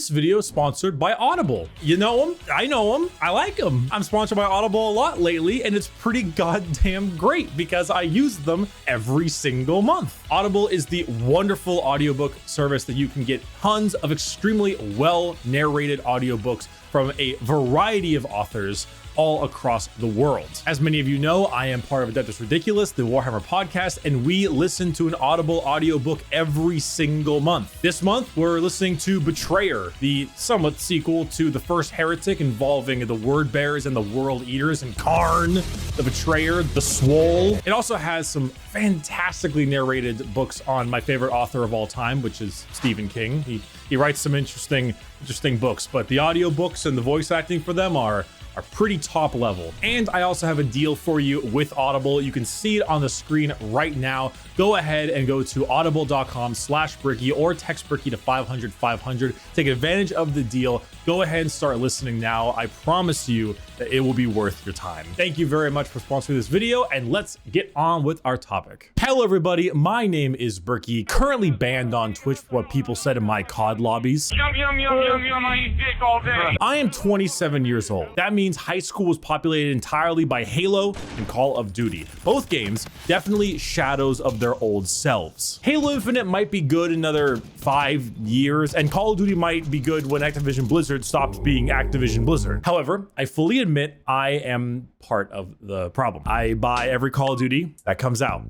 This video is sponsored by Audible. You know them? I know them. I like them. I'm sponsored by Audible a lot lately, and it's pretty goddamn great because I use them every single month. Audible is the wonderful audiobook service that you can get tons of extremely well narrated audiobooks from a variety of authors all across the world. As many of you know, I am part of Adeptus Ridiculous, the Warhammer podcast, and we listen to an Audible audiobook every single month. This month, we're listening to Betrayer, the somewhat sequel to the first Heretic involving the Word Bearers and the World Eaters, and Karn, the Betrayer, the Swole. It also has some fantastically narrated books on my favorite author of all time, which is Stephen King. He writes some interesting books, but the audiobooks and the voice acting for them are pretty top level. And I also have a deal for you with Audible. You can see it on the screen right now. Go ahead and go to audible.com/Bricky or text Bricky to 500-500. Take advantage of the deal. Go ahead and start listening now. I promise you that it will be worth your time. Thank you very much for sponsoring this video, and let's get on with our topic. Hello everybody, my name is Bricky, currently banned on Twitch for what people said in my COD lobbies. Yum, yum, yum, yum, yum, I eat dick all day. I am 27 years old. That means high school was populated entirely by Halo and Call of Duty. Both games definitely shadows of their old selves. Halo Infinite might be good another 5 years, and Call of Duty might be good when Activision Blizzard stops being Activision Blizzard. However, I fully admit I am part of the problem. I buy every Call of Duty that comes out.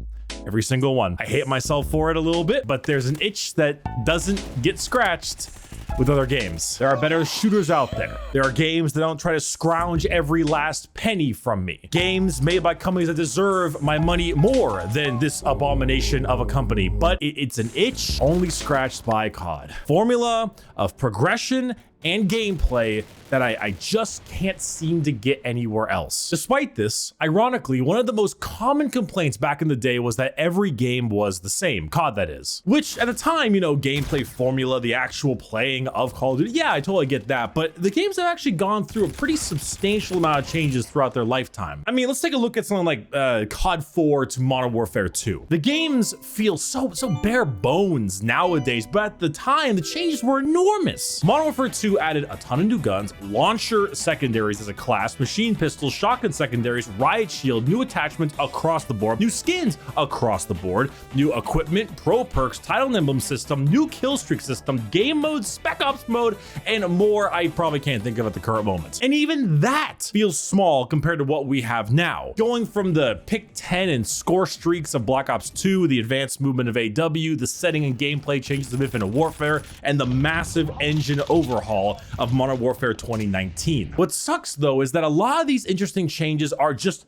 Every single one. I hate myself for it a little bit, but there's an itch that doesn't get scratched with other games. There are better shooters out there. There are games that don't try to scrounge every last penny from me. Games made by companies that deserve my money more than this abomination of a company, but it's an itch only scratched by COD. Formula of progression and gameplay that I just can't seem to get anywhere else. Despite this, ironically, one of the most common complaints back in the day was that every game was the same, COD that is. Which at the time, you know, gameplay formula, the actual playing of Call of Duty, yeah, I totally get that, but the games have actually gone through a pretty substantial amount of changes throughout their lifetime. I mean, let's take a look at something like COD 4 to Modern Warfare 2. The games feel so bare bones nowadays, but at the time, the changes were enormous. Modern Warfare 2 added a ton of new guns, launcher secondaries as a class, machine pistols, shotgun secondaries, riot shield, new attachments across the board, new skins across the board, new equipment, pro perks, title and emblem system, new kill streak system, game mode, spec ops mode, and more I probably can't think of at the current moment. And even that feels small compared to what we have now. Going from the pick 10 and score streaks of Black Ops 2, the advanced movement of AW, the setting and gameplay changes of Infinite Warfare, and the massive engine overhaul of Modern Warfare 2019. What sucks though is that a lot of these interesting changes are just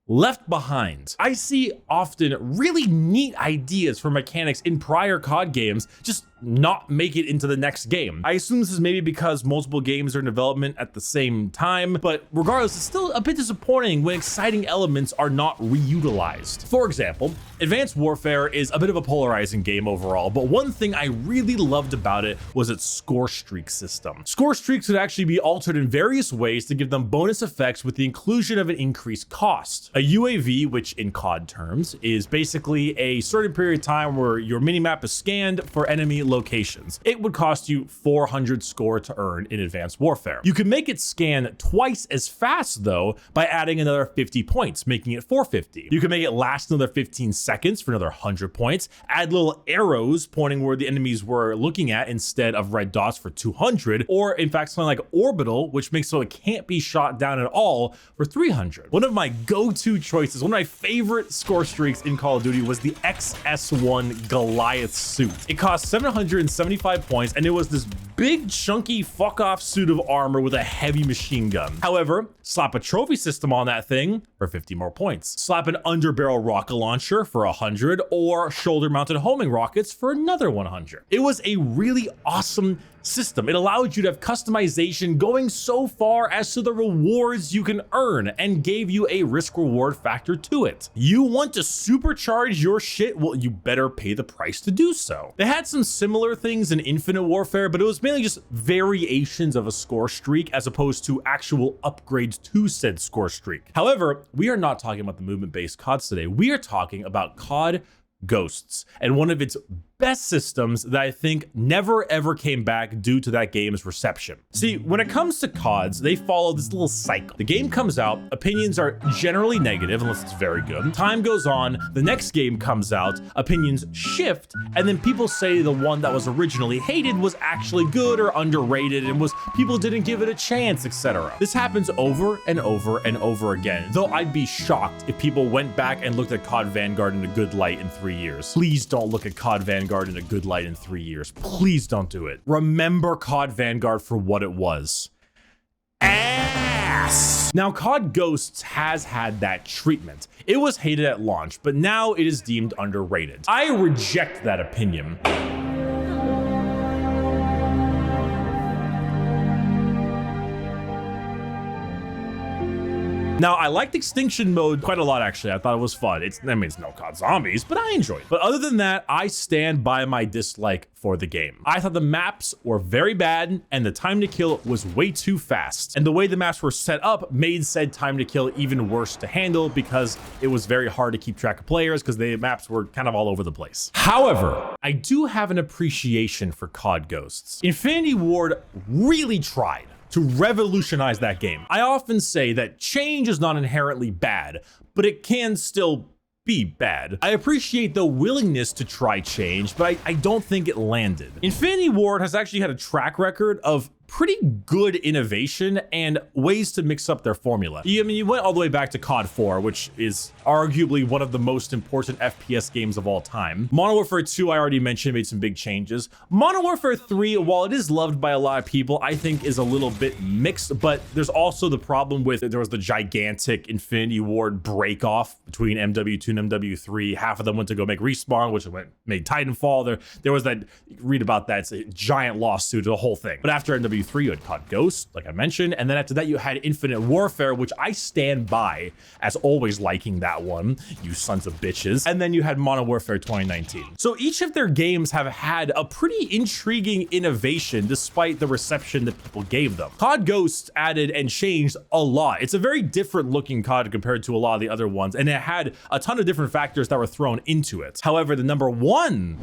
left behind. I see often really neat ideas for mechanics in prior COD games just not make it into the next game. I assume this is maybe because multiple games are in development at the same time, but regardless, it's still a bit disappointing when exciting elements are not reutilized. For example, Advanced Warfare is a bit of a polarizing game overall, but one thing I really loved about it was its score streak system. Score streaks would actually be altered in various ways to give them bonus effects with the inclusion of an increased cost. A UAV, which in COD terms is basically a certain period of time where your minimap is scanned for enemy locations. It would cost you 400 score to earn in Advanced Warfare. You can make it scan twice as fast though by adding another 50 points, making it 450. You can make it last another 15 seconds for another 100 points, add little arrows pointing where the enemies were looking at instead of red dots for 200, or in fact something like orbital, which makes so it can't be shot down at all for 300. One of my go-to choices, one of my favorite score streaks in Call of Duty was the XS1 Goliath suit. It cost 775 points, and it was this big chunky fuck off suit of armor with a heavy machine gun. However, slap a trophy system on that thing for 50 more points. Slap an underbarrel rocket launcher for 100, or shoulder mounted homing rockets for another 100. It was a really awesome system. It allowed you to have customization going so far as to the rewards you can earn, and gave you a risk reward factor to it. You want to supercharge your shit? Well, you better pay the price to do so. They had some similar things in Infinite Warfare, but it was mainly just variations of a score streak as opposed to actual upgrades to said score streak. However, we are not talking about the movement-based CODs today. We are talking about COD Ghosts, and one of its best systems that I think never ever came back due to that game's reception. See, when it comes to CODs, they follow this little cycle. The game comes out, opinions are generally negative unless it's very good. Time goes on, the next game comes out, opinions shift, and then people say the one that was originally hated was actually good or underrated and people didn't give it a chance, etc. This happens over and over and over again, though I'd be shocked if people went back and looked at COD Vanguard in a good light in 3 years. Please don't look at COD Vanguard in a good light in 3 years. Please don't do it. Remember COD Vanguard for what it was. Ass! Now, COD Ghosts has had that treatment. It was hated at launch, but now it is deemed underrated. I reject that opinion. Now, I liked Extinction Mode quite a lot, actually. I thought it was fun. It's no COD Zombies, but I enjoyed it. But other than that, I stand by my dislike for the game. I thought the maps were very bad, and the time to kill was way too fast. And the way the maps were set up made said time to kill even worse to handle because it was very hard to keep track of players because the maps were kind of all over the place. However, I do have an appreciation for COD Ghosts. Infinity Ward really tried to revolutionize that game. I often say that change is not inherently bad, but it can still be bad. I appreciate the willingness to try change, but I don't think it landed. Infinity Ward has actually had a track record of pretty good innovation and ways to mix up their formula. I mean, you went all the way back to COD 4, which is arguably one of the most important FPS games of all time. Modern Warfare 2, I already mentioned, made some big changes. Modern Warfare 3, while it is loved by a lot of people, I think is a little bit mixed, but there's also the problem with there was the gigantic Infinity Ward break-off between MW2 and MW3. Half of them went to go make Respawn, which made Titanfall. There was that, read about that, it's a giant lawsuit, the whole thing. But after MW3, you had COD Ghost, like I mentioned, and then after that you had Infinite Warfare, which I stand by as always liking that one, you sons of bitches. And then you had Modern Warfare 2019. So each of their games have had a pretty intriguing innovation despite the reception that people gave them. COD Ghost added and changed a lot. It's a very different looking COD compared to a lot of the other ones, and it had a ton of different factors that were thrown into it. However, the number one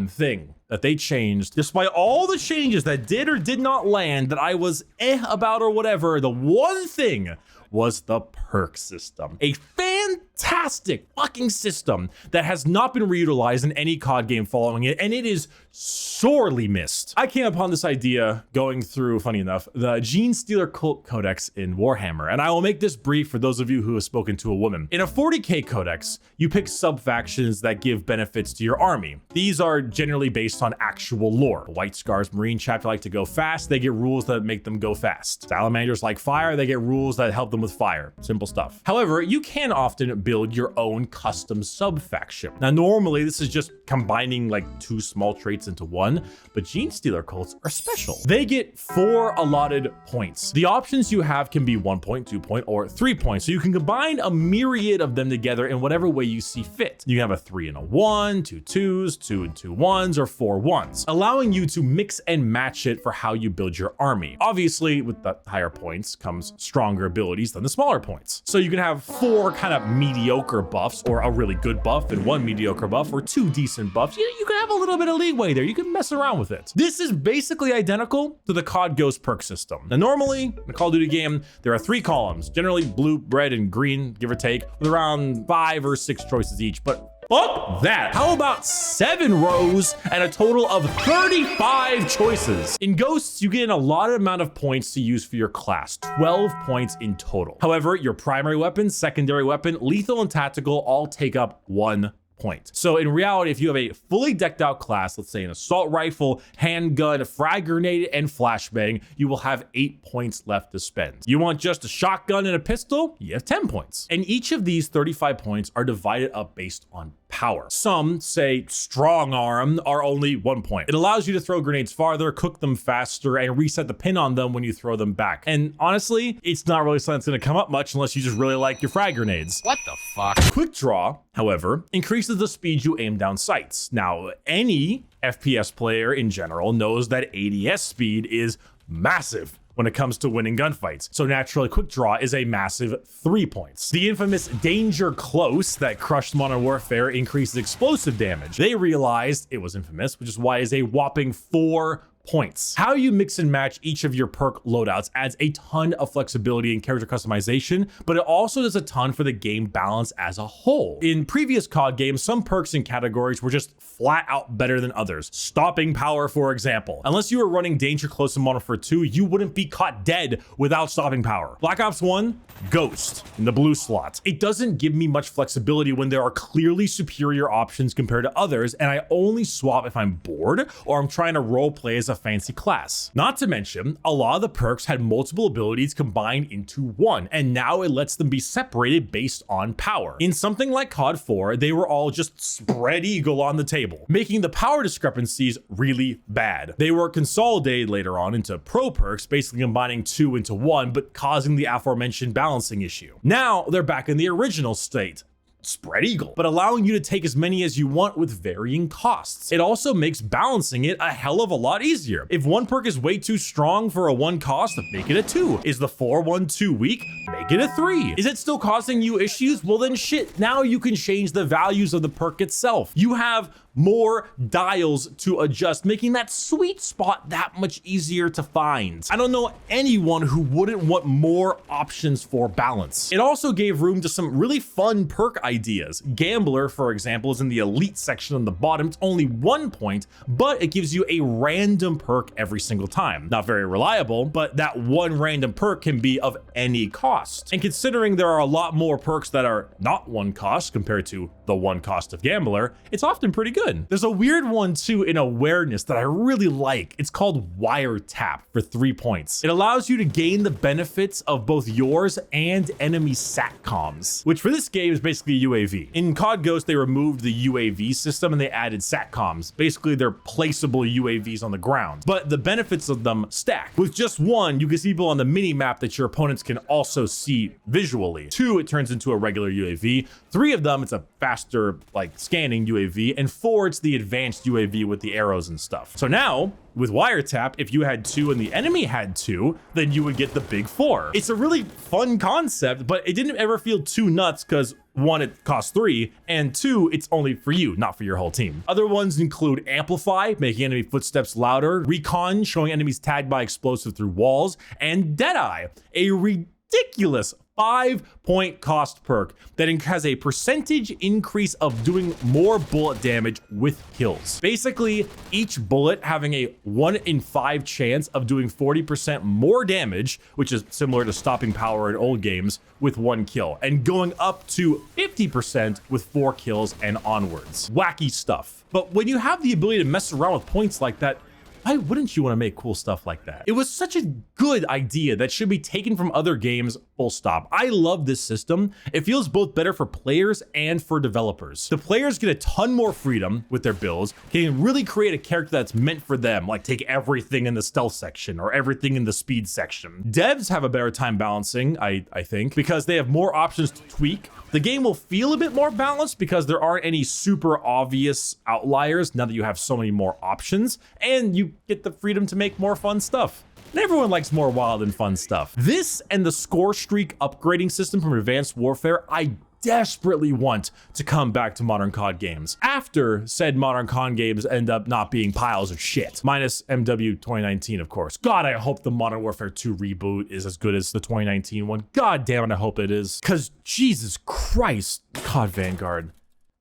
thing that they changed, despite all the changes that did or did not land that I was about or whatever, the one thing was the perk system. A fantastic fucking system that has not been reutilized in any COD game following it, and it is sorely missed. I came upon this idea going through, funny enough, the Gene Stealer Cult Codex in Warhammer, and I will make this brief for those of you who have spoken to a woman. In a 40k codex, you pick sub-factions that give benefits to your army. These are generally based on actual lore. The White Scars Marine chapter like to go fast, they get rules that make them go fast. Salamanders like fire, they get rules that help them with fire. Simple stuff. However, you can often build your own custom sub-faction. Now, normally this is just combining like 2 small traits into one, but Gene Stealer cults are special. They get 4 allotted points. The options you have can be 1 point, 2 point, or 3 points. So you can combine a myriad of them together in whatever way you see fit. You can have a 3 and a 1, 2 2s, 2 and 2 1s, or 4 1s, allowing you to mix and match it for how you build your army. Obviously, with the higher points comes stronger abilities than the smaller points. So you can have 4 kind of mediocre buffs, or a really good buff and 1 mediocre buff, or 2 decent buffs. You can have a little bit of leeway there. You can mess around with it. This is basically identical to the COD Ghost perk system. Now, normally in a Call of Duty game, there are 3 columns, generally blue, red, and green, give or take, with around 5 or 6 choices each, but fuck that. How about 7 rows and a total of 35 choices? In Ghosts, you get an allotted amount of points to use for your class, 12 points in total. However, your primary weapon, secondary weapon, lethal, and tactical all take up 1 point. So in reality, if you have a fully decked out class, let's say an assault rifle, handgun, frag grenade, and flashbang, you will have 8 points left to spend. You want just a shotgun and a pistol? You have 10 points. And each of these 35 points are divided up based on power. Some, say strong arm, are only 1 point. It allows you to throw grenades farther, cook them faster, and reset the pin on them when you throw them back. And honestly, it's not really something that's gonna come up much unless you just really like your frag grenades. What the fuck? Quick draw, however, increases the speed you aim down sights. Now, any FPS player in general knows that ADS speed is massive when it comes to winning gunfights. So naturally, quick draw is a massive 3 points. The infamous danger close that crushed Modern Warfare increases explosive damage. They realized it was infamous, which is why it's a whopping 4 points. How you mix and match each of your perk loadouts adds a ton of flexibility and character customization, but it also does a ton for the game balance as a whole. In previous COD games, some perks and categories were just flat out better than others. Stopping power, for example. Unless you were running Danger Close in Modern Warfare 2, you wouldn't be caught dead without stopping power. Black Ops 1, Ghost in the blue slot. It doesn't give me much flexibility when there are clearly superior options compared to others, and I only swap if I'm bored or I'm trying to roleplay as a fancy class. Not to mention, a lot of the perks had multiple abilities combined into one, and now it lets them be separated based on power. In something like COD 4, they were all just spread eagle on the table, making the power discrepancies really bad. They were consolidated later on into pro perks, basically combining 2 into 1, but causing the aforementioned balancing issue. Now they're back in the original state, spread eagle, but allowing you to take as many as you want with varying costs. It also makes balancing it a hell of a lot easier. If one perk is way too strong for a 1 cost, make it a 2. Is the 4-1-2 weak? Make it a 3. Is it still causing you issues? Well then shit, now you can change the values of the perk itself. You have more dials to adjust, making that sweet spot that much easier to find. I don't know anyone who wouldn't want more options for balance. It also gave room to some really fun perk ideas. Gambler, for example, is in the elite section on the bottom. It's only 1 point, but it gives you a random perk every single time. Not very reliable, but that one random perk can be of any cost. And considering there are a lot more perks that are not 1 cost compared to the 1 cost of Gambler, it's often pretty good. There's a weird one too in awareness that I really like. It's called Wiretap for 3 points. It allows you to gain the benefits of both yours and enemy SATCOMs, which for this game is basically UAV. In COD Ghost, they removed the UAV system and they added SATCOMs. Basically, they're placeable UAVs on the ground, but the benefits of them stack. With just 1, you can see people on the mini map that your opponents can also see visually. 2, it turns into a regular UAV. 3 of them, it's a faster like scanning UAV, and 4, it's the advanced UAV with the arrows and stuff. So now with Wiretap, if you had 2 and the enemy had 2, then you would get the big 4. It's a really fun concept, but it didn't ever feel too nuts because 1, it costs 3, and 2, it's only for you, not for your whole team. Other ones include Amplify, making enemy footsteps louder, Recon, showing enemies tagged by explosive through walls, and Deadeye, a ridiculous 5-point cost perk that has a percentage increase of doing more bullet damage with kills. Basically, each bullet having a 1 in 5 chance of doing 40% more damage, which is similar to stopping power in old games, with 1 kill, and going up to 50% with 4 kills and onwards. Wacky stuff. But when you have the ability to mess around with points like that, why wouldn't you want to make cool stuff like that? It was such a good idea that should be taken from other games, full stop. I love this system. It feels both better for players and for developers. The players get a ton more freedom with their builds, can really create a character that's meant for them, like take everything in the stealth section or everything in the speed section. Devs have a better time balancing, I think, because they have more options to tweak. The game will feel a bit more balanced because there aren't any super obvious outliers now that you have so many more options, and you get the freedom to make more fun stuff. And everyone likes more wild and fun stuff. This and the score streak upgrading system from Advanced Warfare, I desperately want to come back to modern COD games after said modern COD games end up not being piles of shit. Minus MW 2019, of course. God, I hope the Modern Warfare 2 reboot is as good as the 2019 one. God damn it, I hope it is. Because Jesus Christ, COD Vanguard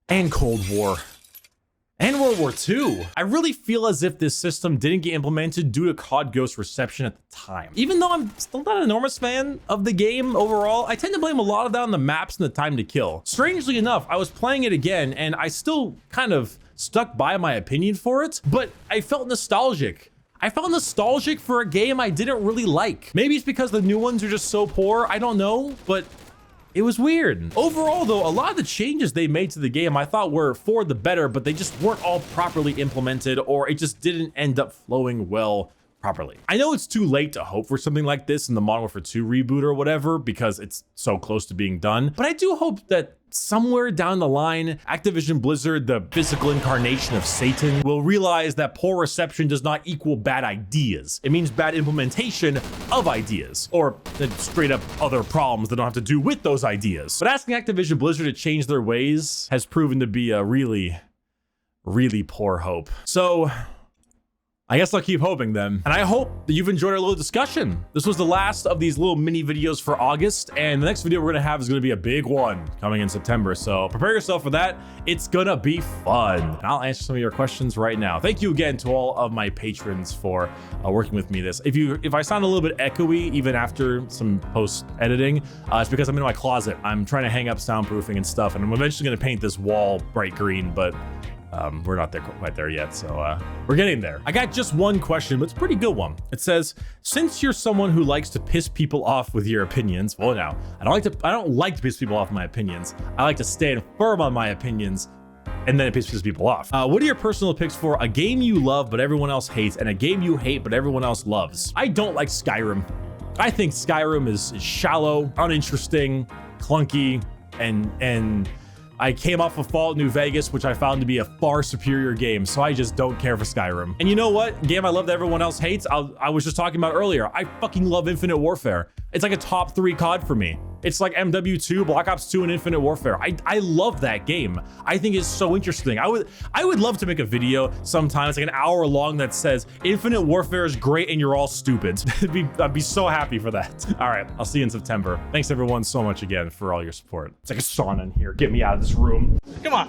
and Cold War and World War II. I really feel as if this system didn't get implemented due to COD Ghost reception at the time. Even though I'm still not an enormous fan of the game overall, I tend to blame a lot of that on the maps and the time to kill. Strangely enough, I was playing it again and I still kind of stuck by my opinion for it, but I felt nostalgic. I felt nostalgic for a game I didn't really like. Maybe it's because the new ones are just so poor, I don't know, but it was weird. Overall though, a lot of the changes they made to the game I thought were for the better, but they just weren't all properly implemented, or it just didn't end up flowing well properly. I know it's too late to hope for something like this in the Modern Warfare 2 reboot or whatever, because it's so close to being done, but I do hope that somewhere down the line, Activision Blizzard, the physical incarnation of Satan, will realize that poor reception does not equal bad ideas. It means bad implementation of ideas, or straight up other problems that don't have to do with those ideas. But asking Activision Blizzard to change their ways has proven to be a really, really poor hope. So I guess I'll keep hoping then. And I hope that you've enjoyed our little discussion. This was the last of these little mini videos for August, and the next video we're gonna have is gonna be a big one coming in September. So prepare yourself for that. It's gonna be fun. And I'll answer some of your questions right now. Thank you again to all of my patrons for working with me this. If I sound a little bit echoey, even after some post editing, it's because I'm in my closet. I'm trying to hang up soundproofing and stuff, and I'm eventually gonna paint this wall bright green, but we're not quite there yet, so we're getting there. I got just one question, but it's a pretty good one. It says, since you're someone who likes to piss people off with your opinions, well, now I don't like to piss people off with my opinions. I like to stand firm on my opinions, and then it pisses people off. What are your personal picks for a game you love but everyone else hates, and a game you hate but everyone else loves? I don't like Skyrim. I think Skyrim is shallow, uninteresting, clunky, and I came off of Fallout New Vegas, which I found to be a far superior game, so I just don't care for Skyrim. And you know what? Game I love that everyone else hates, I was just talking about earlier. I fucking love Infinite Warfare. It's like a top 3 COD for me. It's like MW2, Black Ops 2, and Infinite Warfare. I love that game. I think it's so interesting. I would love to make a video sometime. It's like an hour long that says Infinite Warfare is great and you're all stupid. I'd be so happy for that. All right, I'll see you in September. Thanks everyone so much again for all your support. It's like a sauna in here. Get me out of this room. Come on.